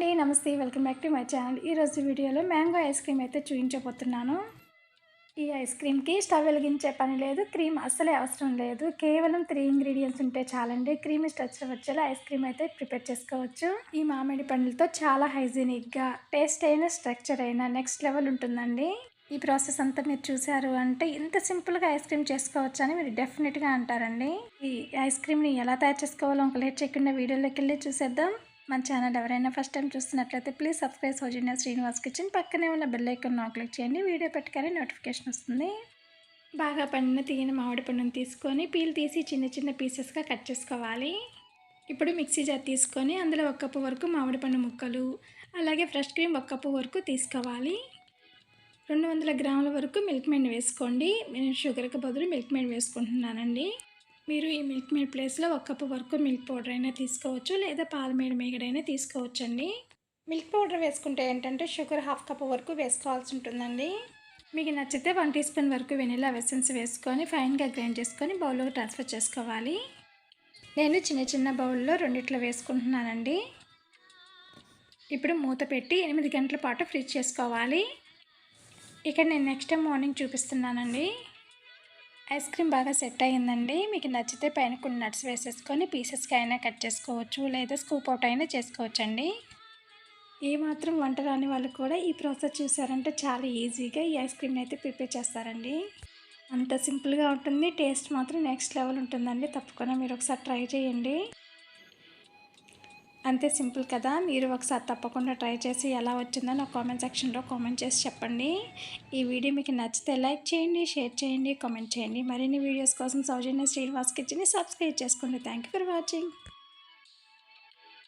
అండి. నమస్తే. Welcome back to my channel. ఈరోజు వీడియోలో మ్యాంగో ఐస్ క్రీమ్ అయితే చూపించబోతున్నాను. ఈ ఐస్ క్రీమ్‌కి స్టవ్ వెలిగించే పని లేదు. క్రీమ్ అస్సలే అవసరం లేదు. కేవలం 3 ఇంగ్రీడియెంట్స్ ఉంటే చాలండి. క్రీమీ స్ట్రక్చర్ వచ్చేలా ఐస్ క్రీమ్ అయితే ప్రిపేర్ చేసుకోవచ్చు. ఈ మామిడి పండ్లతో చాలా హైజీనిక్‌గా, టేస్ట్ అయినా, స్ట్రక్చర్ అయినా నెక్స్ట్ లెవెల్ ఉంటుందండి. ఈ ప్రాసెస్ అంతా మీరు చూసారు అంటే ఇంత సింపుల్‌గా ఐస్ క్రీమ్ చేసుకోవచ్చని మీరు డెఫినెట్‌గా అంటారండి. ఈ ఐస్ క్రీమ్‌ని ఎలా తయారు చేసుకోవాలో ఇంక లేట్ చేయకుండా వీడియోలోకెళ్ళి చూసేద్దాం. మన ఛానల్ ఎవరైనా ఫస్ట్ టైం చూస్తున్నట్లయితే please subscribe Soujanya Srinivas kitchen. పక్కనే ఉన్న బెల్ ఐకాన్ క్లిక్ చేయండి. వీడియో పెట్టగానే నోటిఫికేషన్ వస్తుంది. బాగా పండిన తీయని మామిడి పండుని తీసుకొని పీల్ తీసి చిన్న చిన్న పీసెస్గా కట్ చేసుకోవాలి. ఇప్పుడు మిక్సీ జార్ తీసుకొని అందులో 1 కప్పు వరకు మామిడి పండు ముక్కలు, అలాగే ఫ్రెష్ క్రీమ్ 1 కప్పు వరకు తీసుకోవాలి. 200 గ్రాముల వరకు మిల్క్ మేడ్ వేసుకోండి. నేను షుగర్కి బదులు మిల్క్ మేడ్ వేసుకుంటున్నానండి. మీరు ఈ మిల్క్ మేడ్ ప్లేస్లో 1 కప్పు వరకు మిల్క్ పౌడర్ అయినా తీసుకోవచ్చు, లేదా పాల మీగడైనా తీసుకోవచ్చండి. మిల్క్ పౌడర్ వేసుకుంటే ఏంటంటే షుగర్ 1/2 కప్పు వరకు వేసుకోవాల్సి ఉంటుందండి. మీకు నచ్చితే 1 టీ స్పూన్ వరకు వెనిలా ఎసెన్స్ వేసుకొని ఫైన్గా గ్రైండ్ చేసుకొని బౌల్లోకి ట్రాన్స్ఫర్ చేసుకోవాలి. నేను చిన్న చిన్న బౌల్లో రెండిట్లో వేసుకుంటున్నానండి. ఇప్పుడు మూత పెట్టి 8 గంటల పాటు ఫ్రిడ్జ్ చేసుకోవాలి. ఇక్కడ నేను నెక్స్ట్ డే మార్నింగ్ చూపిస్తున్నానండి. ఐస్ క్రీమ్ బాగా సెట్ అయ్యిందండి. మీకు నచ్చితే పైన కొన్ని నట్స్ వేసేసుకొని పీసెస్కి అయినా కట్ చేసుకోవచ్చు, లేదా స్కూప్ అవుట్ అయినా చేసుకోవచ్చండి. ఏమాత్రం వంట రాని వాళ్ళు కూడా ఈ ప్రాసెస్ చూసారంటే చాలా ఈజీగా ఈ ఐస్ క్రీమ్ని అయితే ప్రిపేర్ చేస్తారండి. అంత సింపుల్గా ఉంటుంది. టేస్ట్ మాత్రం నెక్స్ట్ లెవెల్ ఉంటుందండి. తప్పకుండా మీరు ఒకసారి ట్రై చేయండి. అంతే సింపుల్ కదా. మీరు ఒకసారి తప్పకుండా ట్రై చేసి ఎలా వచ్చిందో నాకు కామెంట్ సెక్షన్లో కామెంట్ చేసి చెప్పండి. ఈ వీడియో మీకు నచ్చితే లైక్ చేయండి, షేర్ చేయండి, కామెంట్ చేయండి. మరిన్ని వీడియోస్ కోసం సౌజన్య శ్రీనివాస్ కిచెన్ని సబ్స్క్రైబ్ చేసుకోండి. Thank you for watching.